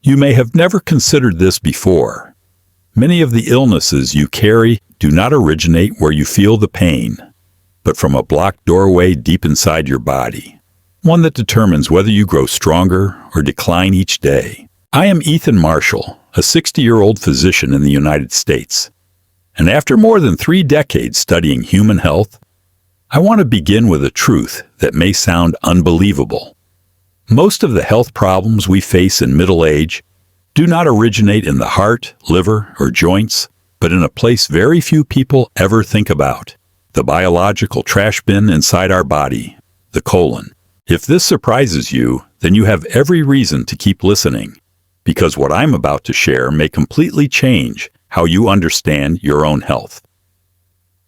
You may have never considered this before. Many of the illnesses you carry do not originate where you feel the pain, but from a blocked doorway deep inside your body, one that determines whether you grow stronger or decline each day. I am Ethan Marshall, a 60-year-old physician in the United States, and after more than 3 decades studying human health, I want to begin with a truth that may sound unbelievable. Most of the health problems we face in middle age do not originate in the heart, liver, or joints, but in a place very few people ever think about: the biological trash bin inside our body, the colon. If this surprises you, then you have every reason to keep listening, because what I'm about to share may completely change how you understand your own health.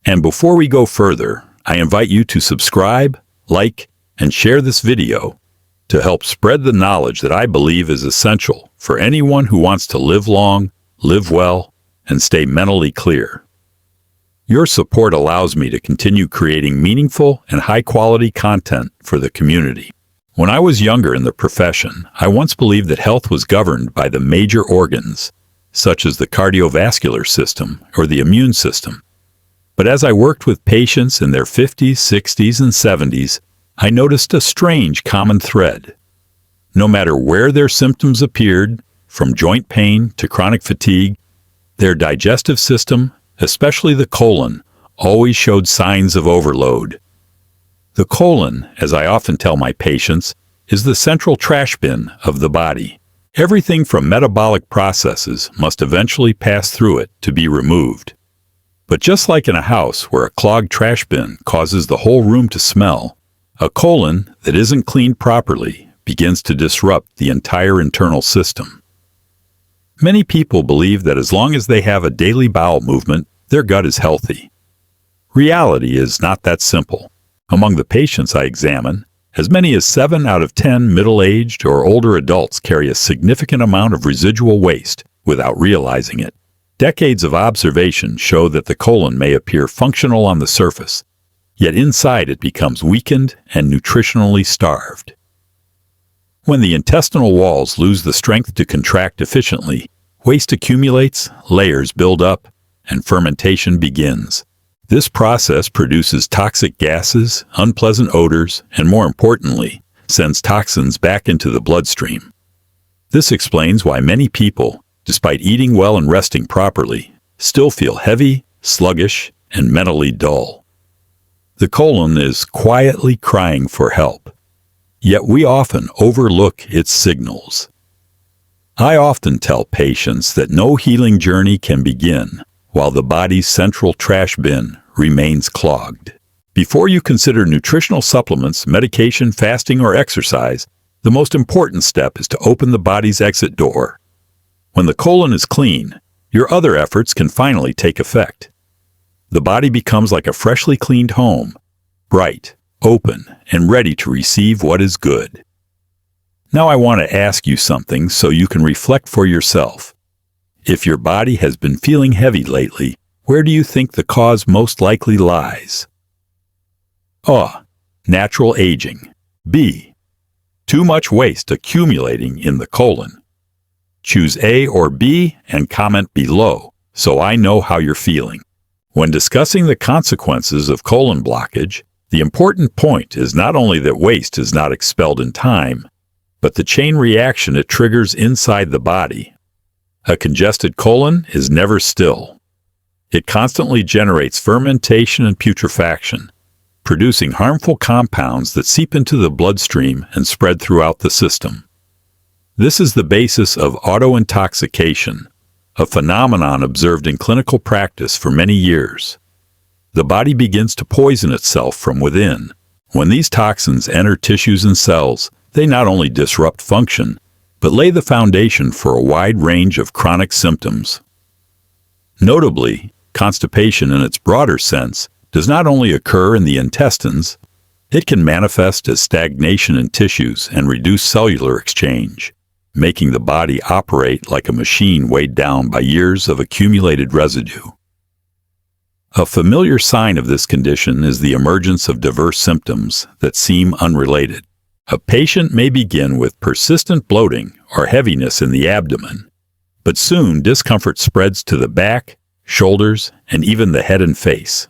And before we go further, I invite you to subscribe, like, and share this video to help spread the knowledge that I believe is essential for anyone who wants to live long, live well, and stay mentally clear. Your support allows me to continue creating meaningful and high-quality content for the community. When I was younger in the profession, I once believed that health was governed by the major organs, such as the cardiovascular system or the immune system. But as I worked with patients in their 50s, 60s, and 70s, I noticed a strange common thread. No matter where their symptoms appeared, from joint pain to chronic fatigue, their digestive system, especially the colon, always showed signs of overload. The colon, as I often tell my patients, is the central trash bin of the body. Everything from metabolic processes must eventually pass through it to be removed. But just like in a house where a clogged trash bin causes the whole room to smell, a colon that isn't cleaned properly begins to disrupt the entire internal system. Many people believe that as long as they have a daily bowel movement, their gut is healthy. Reality is not that simple. Among the patients I examine, as many as 7 out of 10 middle-aged or older adults carry a significant amount of residual waste without realizing it. Decades of observation show that the colon may appear functional on the surface, yet inside it becomes weakened and nutritionally starved. When the intestinal walls lose the strength to contract efficiently, waste accumulates, layers build up, and fermentation begins. This process produces toxic gases, unpleasant odors, and more importantly, sends toxins back into the bloodstream. This explains why many people, despite eating well and resting properly, still feel heavy, sluggish, and mentally dull. The colon is quietly crying for help, yet we often overlook its signals. I often tell patients that no healing journey can begin while the body's central trash bin remains clogged. Before you consider nutritional supplements, medication, fasting, or exercise, the most important step is to open the body's exit door. When the colon is clean, your other efforts can finally take effect. The body becomes like a freshly cleaned home, bright, open, and ready to receive what is good. Now I want to ask you something so you can reflect for yourself. If your body has been feeling heavy lately, where do you think the cause most likely lies? A. Natural aging. B. Too much waste accumulating in the colon. Choose A or B and comment below so I know how you're feeling. When discussing the consequences of colon blockage, the important point is not only that waste is not expelled in time, but the chain reaction it triggers inside the body. A congested colon is never still. It constantly generates fermentation and putrefaction, producing harmful compounds that seep into the bloodstream and spread throughout the system. This is the basis of auto-intoxication, a phenomenon observed in clinical practice for many years. The body begins to poison itself from within. When these toxins enter tissues and cells, they not only disrupt function, but lay the foundation for a wide range of chronic symptoms. Notably, constipation in its broader sense does not only occur in the intestines, it can manifest as stagnation in tissues and reduce cellular exchange, making the body operate like a machine weighed down by years of accumulated residue. A familiar sign of this condition is the emergence of diverse symptoms that seem unrelated. A patient may begin with persistent bloating or heaviness in the abdomen. But soon discomfort spreads to the back, shoulders, and even the head and face.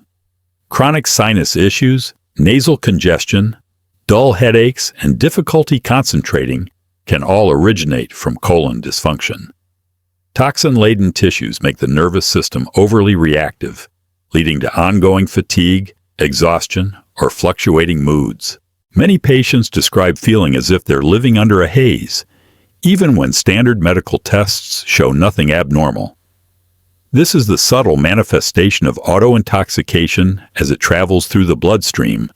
Chronic sinus issues, nasal congestion, dull headaches, and difficulty concentrating can all originate from colon dysfunction. Toxin-laden tissues make the nervous system overly reactive, leading to ongoing fatigue, exhaustion, or fluctuating moods. Many patients describe feeling as if they're living under a haze, even when standard medical tests show nothing abnormal. This is the subtle manifestation of auto-intoxication as it travels through the bloodstream,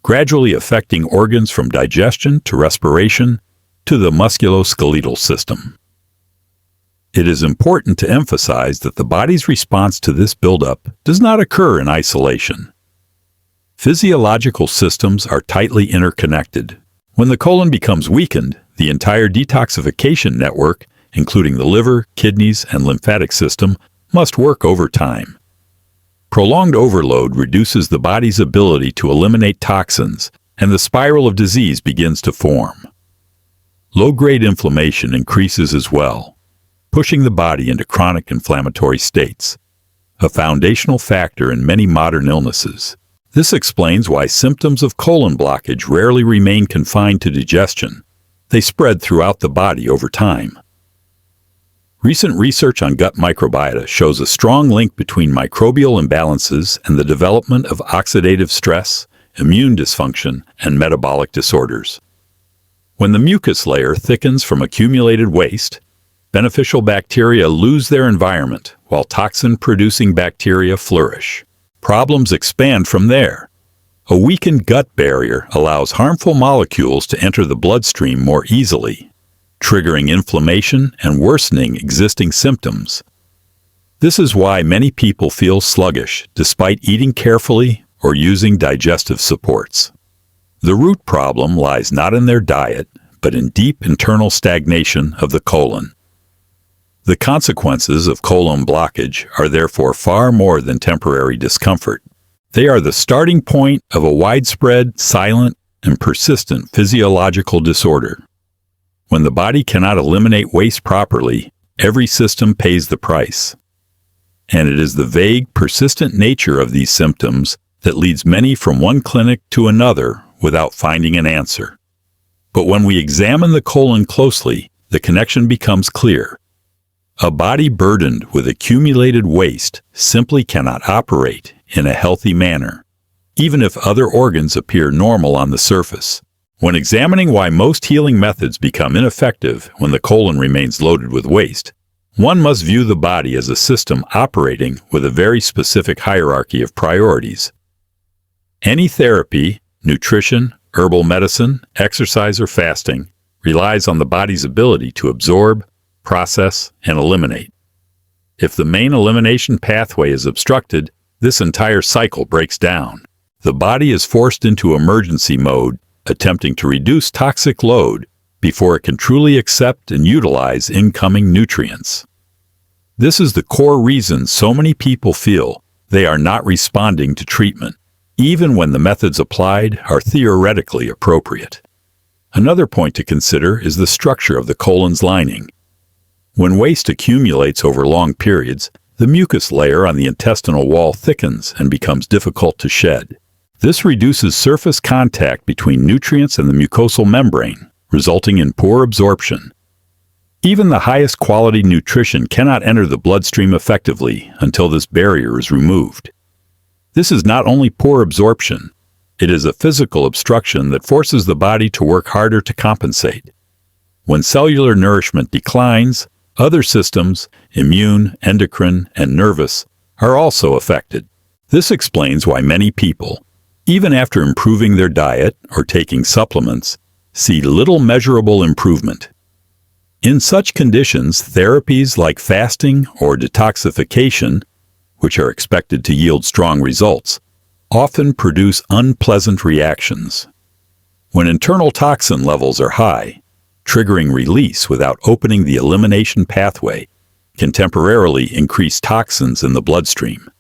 gradually affecting organs from digestion to respiration to the musculoskeletal system. It is important to emphasize that the body's response to this buildup does not occur in isolation. Physiological systems are tightly interconnected. When the colon becomes weakened, the entire detoxification network, including the liver, kidneys, and lymphatic system, must work overtime. Prolonged overload reduces the body's ability to eliminate toxins, and the spiral of disease begins to form. Low-grade inflammation increases as well, pushing the body into chronic inflammatory states, a foundational factor in many modern illnesses. This explains why symptoms of colon blockage rarely remain confined to digestion. They spread throughout the body over time. Recent research on gut microbiota shows a strong link between microbial imbalances and the development of oxidative stress, immune dysfunction, and metabolic disorders. When the mucus layer thickens from accumulated waste, beneficial bacteria lose their environment while toxin-producing bacteria flourish. Problems expand from there. A weakened gut barrier allows harmful molecules to enter the bloodstream more easily, triggering inflammation and worsening existing symptoms. This is why many people feel sluggish despite eating carefully or using digestive supports. The root problem lies not in their diet, but in deep internal stagnation of the colon. The consequences of colon blockage are therefore far more than temporary discomfort. They are the starting point of a widespread, silent, and persistent physiological disorder. When the body cannot eliminate waste properly, every system pays the price. And it is the vague, persistent nature of these symptoms that leads many from one clinic to another without finding an answer. But when we examine the colon closely, the connection becomes clear. A body burdened with accumulated waste simply cannot operate in a healthy manner, even if other organs appear normal on the surface. When examining why most healing methods become ineffective when the colon remains loaded with waste, one must view the body as a system operating with a very specific hierarchy of priorities. Any therapy, nutrition, herbal medicine, exercise, or fasting relies on the body's ability to absorb, process, and eliminate. If the main elimination pathway is obstructed, this entire cycle breaks down. The body is forced into emergency mode, attempting to reduce toxic load before it can truly accept and utilize incoming nutrients. This is the core reason so many people feel they are not responding to treatment, even when the methods applied are theoretically appropriate. Another point to consider is the structure of the colon's lining. When waste accumulates over long periods, the mucus layer on the intestinal wall thickens and becomes difficult to shed. This reduces surface contact between nutrients and the mucosal membrane, resulting in poor absorption. Even the highest quality nutrition cannot enter the bloodstream effectively until this barrier is removed. This is not only poor absorption, it is a physical obstruction that forces the body to work harder to compensate. When cellular nourishment declines, other systems, immune, endocrine, and nervous, are also affected. This explains why many people, even after improving their diet or taking supplements, see little measurable improvement. In such conditions, therapies like fasting or detoxification, which are expected to yield strong results, often produce unpleasant reactions. When internal toxin levels are high, triggering release without opening the elimination pathway can temporarily increase toxins in the bloodstream,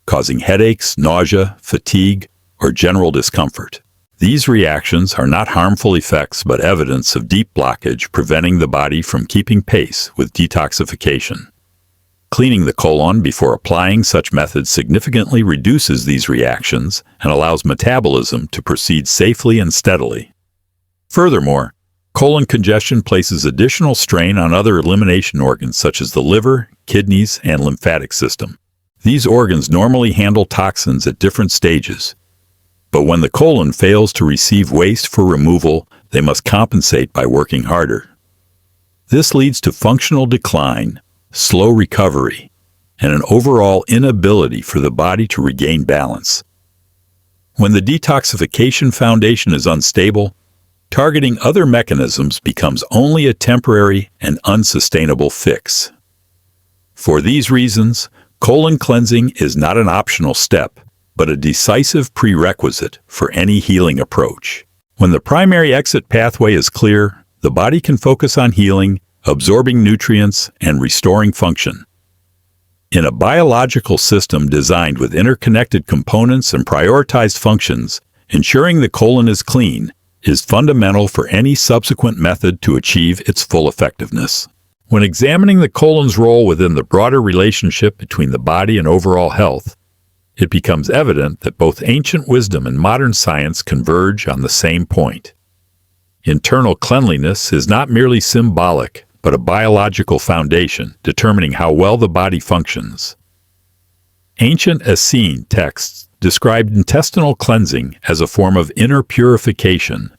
causing headaches, nausea, fatigue, or general discomfort. These reactions are not harmful effects but evidence of deep blockage preventing the body from keeping pace with detoxification. Cleaning the colon before applying such methods significantly reduces these reactions and allows metabolism to proceed safely and steadily. Furthermore, colon congestion places additional strain on other elimination organs such as the liver, kidneys, and lymphatic system. These organs normally handle toxins at different stages, but when the colon fails to receive waste for removal, they must compensate by working harder. This leads to functional decline, slow recovery, and an overall inability for the body to regain balance. When the detoxification foundation is unstable, targeting other mechanisms becomes only a temporary and unsustainable fix. For these reasons, colon cleansing is not an optional step, but a decisive prerequisite for any healing approach. When the primary exit pathway is clear, the body can focus on healing, absorbing nutrients, and restoring function. In a biological system designed with interconnected components and prioritized functions, ensuring the colon is clean is fundamental for any subsequent method to achieve its full effectiveness. When examining the colon's role within the broader relationship between the body and overall health, it becomes evident that both ancient wisdom and modern science converge on the same point. Internal cleanliness is not merely symbolic, but a biological foundation determining how well the body functions. Ancient Essene texts described intestinal cleansing as a form of inner purification,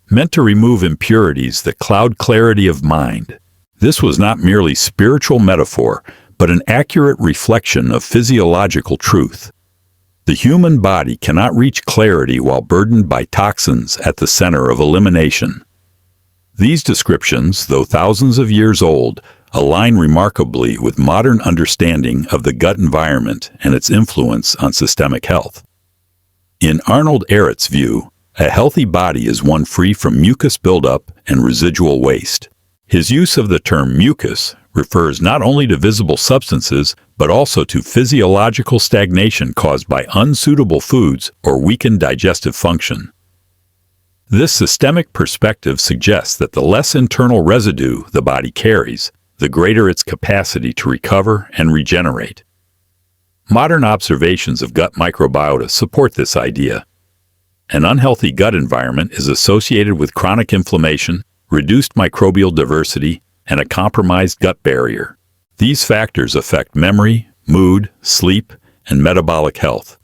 meant to remove impurities that cloud clarity of mind. This was not merely spiritual metaphor, but an accurate reflection of physiological truth. The human body cannot reach clarity while burdened by toxins at the center of elimination. These descriptions, though thousands of years old, align remarkably with modern understanding of the gut environment and its influence on systemic health. In Arnold Ehret's view, a healthy body is one free from mucus buildup and residual waste. His use of the term mucus refers not only to visible substances, but also to physiological stagnation caused by unsuitable foods or weakened digestive function. This systemic perspective suggests that the less internal residue the body carries, the greater its capacity to recover and regenerate. Modern observations of gut microbiota support this idea. An unhealthy gut environment is associated with chronic inflammation, reduced microbial diversity, and a compromised gut barrier. These factors affect memory, mood, sleep, and metabolic health,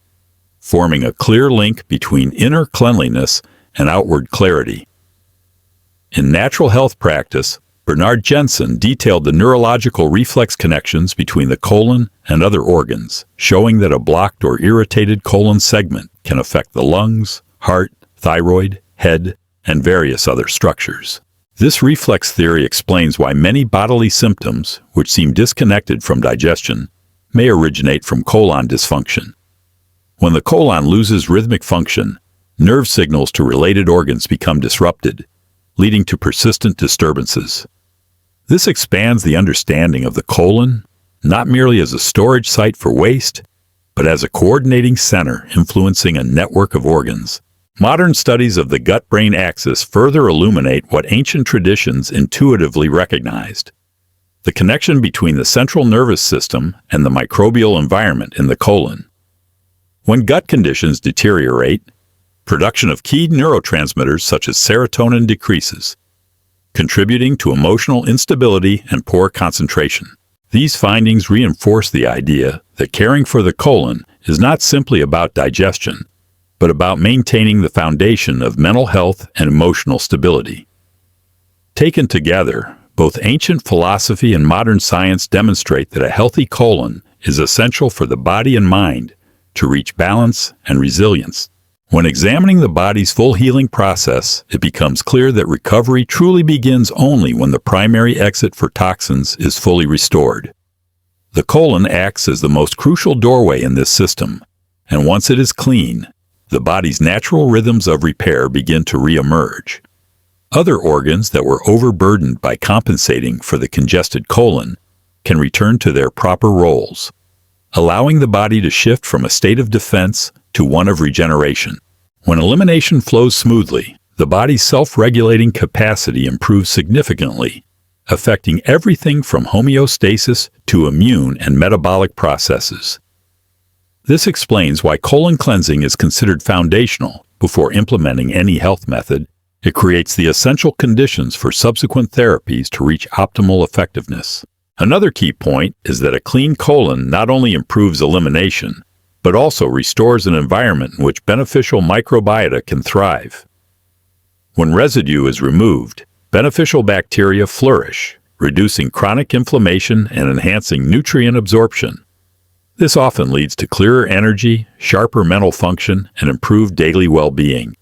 forming a clear link between inner cleanliness and outward clarity. In natural health practice, Bernard Jensen detailed the neurological reflex connections between the colon and other organs, showing that a blocked or irritated colon segment can affect the lungs, heart, thyroid, head, and various other structures. This reflex theory explains why many bodily symptoms, which seem disconnected from digestion, may originate from colon dysfunction. When the colon loses rhythmic function, nerve signals to related organs become disrupted, leading to persistent disturbances. This expands the understanding of the colon, not merely as a storage site for waste, but as a coordinating center influencing a network of organs. Modern studies of the gut-brain axis further illuminate what ancient traditions intuitively recognized: the connection between the central nervous system and the microbial environment in the colon. When gut conditions deteriorate, production of key neurotransmitters such as serotonin decreases, contributing to emotional instability and poor concentration. These findings reinforce the idea that caring for the colon is not simply about digestion, but about maintaining the foundation of mental health and emotional stability. Taken together, both ancient philosophy and modern science demonstrate that a healthy colon is essential for the body and mind to reach balance and resilience. When examining the body's full healing process, it becomes clear that recovery truly begins only when the primary exit for toxins is fully restored. The colon acts as the most crucial doorway in this system, and once it is clean, the body's natural rhythms of repair begin to re-emerge. Other organs that were overburdened by compensating for the congested colon can return to their proper roles, allowing the body to shift from a state of defense to one of regeneration. When elimination flows smoothly, the body's self-regulating capacity improves significantly, affecting everything from homeostasis to immune and metabolic processes. This explains why colon cleansing is considered foundational before implementing any health method. It creates the essential conditions for subsequent therapies to reach optimal effectiveness. Another key point is that a clean colon not only improves elimination, but also restores an environment in which beneficial microbiota can thrive. When residue is removed, beneficial bacteria flourish, reducing chronic inflammation and enhancing nutrient absorption. This often leads to clearer energy, sharper mental function, and improved daily well-being.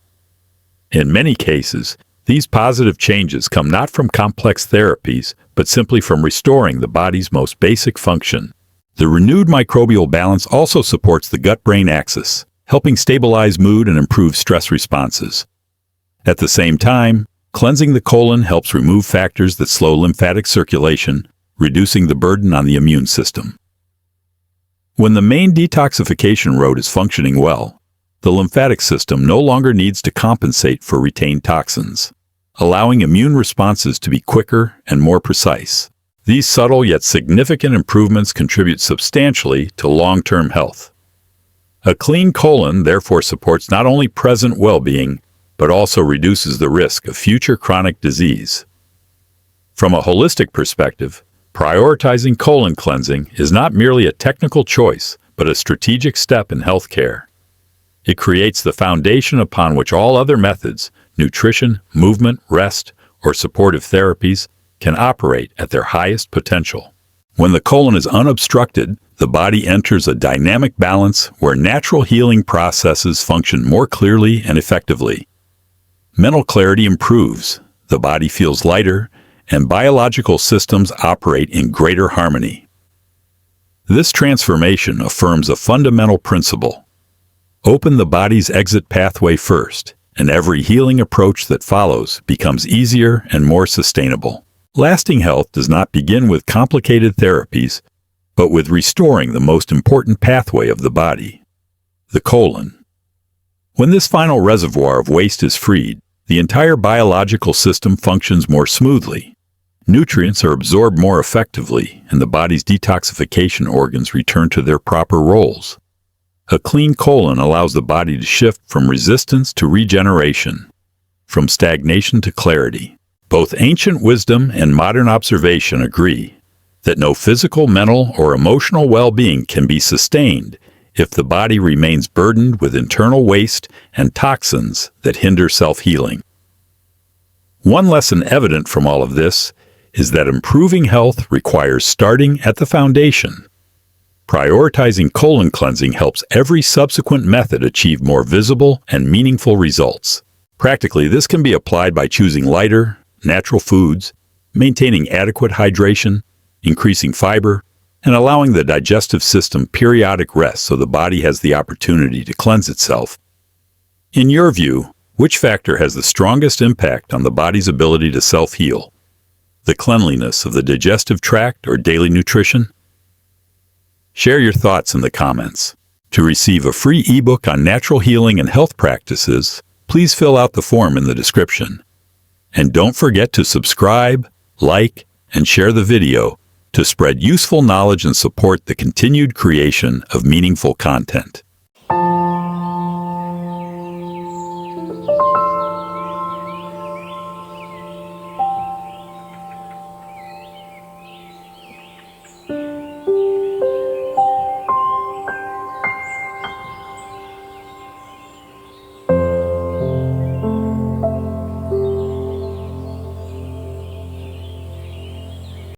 In many cases, these positive changes come not from complex therapies, but simply from restoring the body's most basic function. The renewed microbial balance also supports the gut-brain axis, helping stabilize mood and improve stress responses. At the same time, cleansing the colon helps remove factors that slow lymphatic circulation, reducing the burden on the immune system. When the main detoxification road is functioning well, the lymphatic system no longer needs to compensate for retained toxins, allowing immune responses to be quicker and more precise. These subtle yet significant improvements contribute substantially to long-term health. A clean colon therefore supports not only present well-being, but also reduces the risk of future chronic disease. From a holistic perspective, prioritizing colon cleansing is not merely a technical choice, but a strategic step in healthcare. It creates the foundation upon which all other methods, nutrition, movement, rest, or supportive therapies, can operate at their highest potential. When the colon is unobstructed, the body enters a dynamic balance where natural healing processes function more clearly and effectively. Mental clarity improves, the body feels lighter, and biological systems operate in greater harmony. This transformation affirms a fundamental principle. Open the body's exit pathway first, and every healing approach that follows becomes easier and more sustainable. Lasting health does not begin with complicated therapies, but with restoring the most important pathway of the body, the colon. When this final reservoir of waste is freed, the entire biological system functions more smoothly. Nutrients are absorbed more effectively, and the body's detoxification organs return to their proper roles. A clean colon allows the body to shift from resistance to regeneration, from stagnation to clarity. Both ancient wisdom and modern observation agree that no physical, mental, or emotional well-being can be sustained if the body remains burdened with internal waste and toxins that hinder self-healing. One lesson evident from all of this is that improving health requires starting at the foundation. Prioritizing colon cleansing helps every subsequent method achieve more visible and meaningful results. Practically, this can be applied by choosing lighter, natural foods, maintaining adequate hydration, increasing fiber, and allowing the digestive system periodic rest so the body has the opportunity to cleanse itself. In your view, which factor has the strongest impact on the body's ability to self-heal? The cleanliness of the digestive tract or daily nutrition? Share your thoughts in the comments. To receive a free ebook on natural healing and health practices, please fill out the form in the description. And don't forget to subscribe, like, and share the video to spread useful knowledge and support the continued creation of meaningful content.